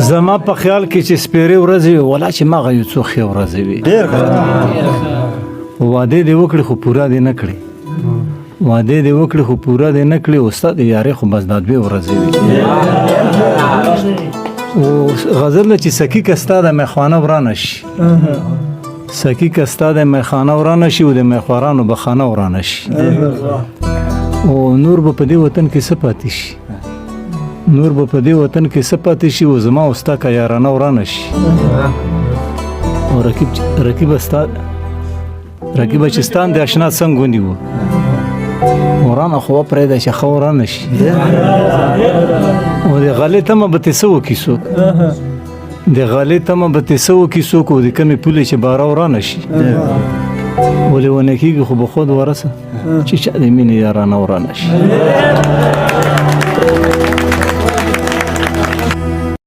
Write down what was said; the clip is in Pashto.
زما په خیال کې چې سپیرې ورځې ولا چې ما غو څو خې ورځې وي واده دې وکړي خو پورا دې نه کړي واده دې وکړي خو پورا دې نه کړي استاد یاري خو بس داد به ورځې وي او غزل چې سکی کستا د مخانه ورانه شي سکی کستا د مخانه ورانه شي او د مخورانو بخانه ورانه شي او نور به په دې وطن کې سپاتې شي نور به په دې وطن کې سپاتې شي او زما اوستا کا یارانه ورانه شي او رقیب استاد رقیب چې ستان د آشنا څنګه ونیو ورانه خو پرې د شخه ورانه شي او د غلې تمه به تسو کیسو د غلې تمه به تسو کیسو کو د کمی پولې چې بارا ورانه شي ولې ونه کېږي خو به خود ورسه چې چا د مینې یارانه ورانه شي